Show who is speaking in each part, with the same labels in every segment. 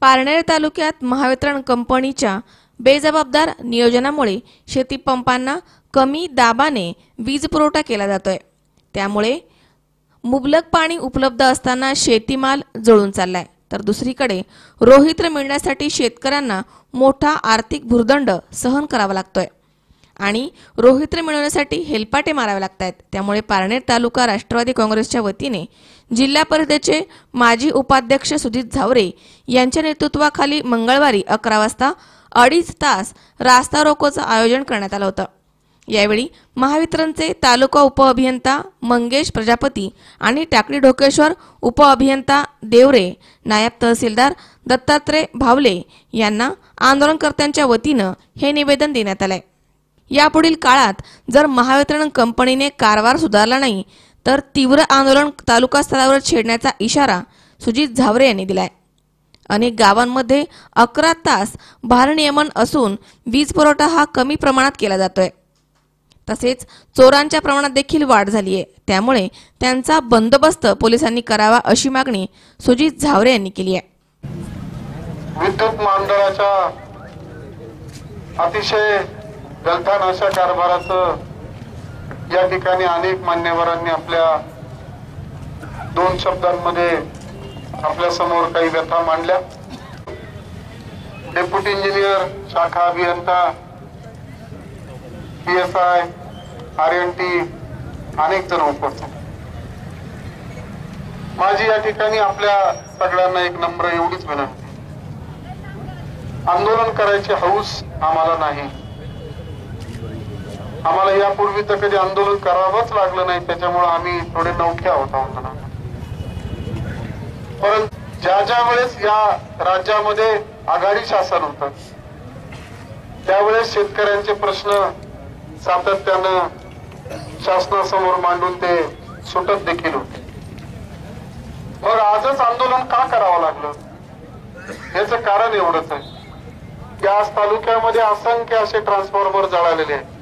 Speaker 1: पारनेर तालुक्यात महावितरण कंपनीच्या बेजबाबदार नियोजनामुळे शेतीपंपांना कमी दाबाने वीज पुरवठा केला जातोय। त्यामुळे मुबलक पाणी उपलब्ध असताना शेतीमाल जळून चाललाय, तर दुसरीकडे रोहित्र मिळण्यासाठी शेतकऱ्यांना मोठा आर्थिक भुर्दंड सहन करावा लागतोय आणि रोहित्र मिळवण्यासाठी हेलपाटे मारावे लागतात। त्यामुळे पारनेर तालुका राष्ट्रवादी काँग्रेसच्या वतीने जिल्हा परिषदेचे माजी उपाध्यक्ष सुजित झावरे यांच्या नेतृत्वाखाली मंगळवारी 11 वाजता 2.5 तास रास्ता रोकोचं आयोजन करण्यात आलं होतं। यावेळी महावितरणचे तालुका उपअभियंता मंगेश प्रजापती आणि टाकळी ढोकेश्वर उपअभियंता देवरे, नायब तहसीलदार दत्तात्रय भावले यांना आंदोलनकर्त्यांच्या वतीनं हे निवेदन देण्यात आलंय। यापुढील काळात जर महावितरण कंपनीने कारभार सुधारला नाही तर तीव्र आंदोलन तालुका स्तरावर छेडण्याचा इशारा सुजित झावरे यांनी दिलाय। अनेक गावांमध्ये 11 तास भारनियमन असून वीज पुरवठा हा कमी प्रमाणात केला जातोय। तसेच चोरांच्या प्रमाणात देखील वाढ झाली आहे। त्यामुळे त्यांचा बंदोबस्त पोलिसांनी करावा अशी मागणी सुजित झावरे यांनी केली आहे।
Speaker 2: विद्युत मंडळाच्या अतिशय गलथान अशा कारभाराचं या ठिकाणी अनेक मान्यवरांनी आपल्या 2 शब्दांमध्ये आपल्या समोर काही व्यथा मांडल्या। डेप्युटी इंजिनियर, शाखा अभियंता, PSI, RNT अनेक जण उपस्थित। माझी या ठिकाणी आपल्या सगळ्यांना एक नम्र एवढीच विनंती, आंदोलन करायची हौस आम्हाला नाही। आम्हाला यापूर्वी तर कधी आंदोलन करावंच लागलं नाही, त्याच्यामुळे आम्ही थोडे नवखे आहोत। परंतु ज्या वेळेस या राज्यामध्ये आघाडी शासन होतं त्यावेळेस शेतकऱ्यांचे प्रश्न सातत्यानं शासनासमोर मांडून ते सुटत देखील होते। मग आजच आंदोलन का करावं लागलं याचं कारण एवढंच आहे की आज तालुक्यामध्ये असंख्य असे ट्रान्सफॉर्मर जळालेले आहेत।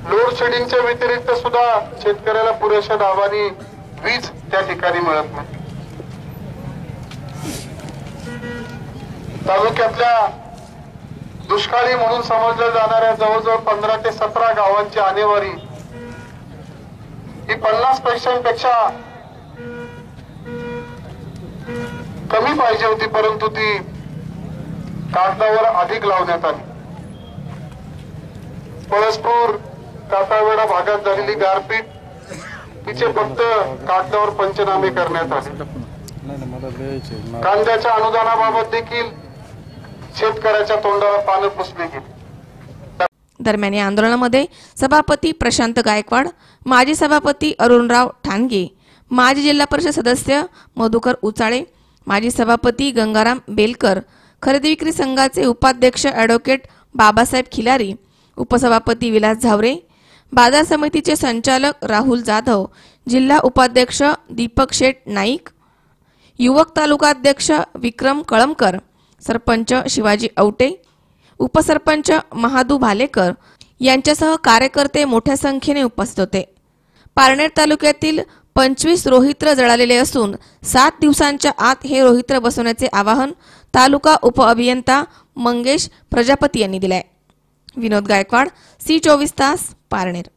Speaker 2: लोड शेडिंगच्या व्यतिरिक्त सुद्धा शेतकऱ्याला पुरेशा दाबाने वीज त्या ठिकाणी मिळत नाही। तालुक्यातल्या दुष्काळी म्हणून समजल्या जाणाऱ्या जवळजवळ 15 ते 17 गावांची आणेवारी ही 50 पैशांपेक्षा कमी पाहिजे होती, परंतु ती कागदावर अधिक लावण्यात आली। पळसपूर काटावेडा भागात झालेली गारपीट तिचे फक्त कागदावर पंचनामे करण्यात आले। कांद्याच्या अनुदानाबाबत देखील शेतकऱ्याच्या तोंडाला पानं पुसली गेली।
Speaker 1: दरम्यान या आंदोलनामध्ये सभापती प्रशांत गायकवाड, माजी सभापती अरुणराव ठाणगे, माजी जिल्हा परिषद सदस्य मधुकर उचाळे, माजी सभापती गंगाराम बेलकर, खरेदी विक्री संघाचे उपाध्यक्ष ॲडव्होकेट बाबासाहेब खिलारी, उपसभापती विलास झावरे, बाजार समितीचे संचालक राहुल जाधव, जिल्हा उपाध्यक्ष दीपक शेठ नाईक, युवक तालुकाध्यक्ष विक्रम कळमकर, सरपंच शिवाजी औटे, उपसरपंच महादू भालेकर यांच्यासह कार्यकर्ते मोठ्या संख्येने उपस्थित होते। पारनेर तालुक्यातील 25 रोहित्र जळालेले असून 7 दिवसांच्या आत हे रोहित्र बसवण्याचे आवाहन तालुका उपअभियंता मंगेश प्रजापती यांनी दिले आहे। विनोद गायकवाड, C24 तास, पारनेर।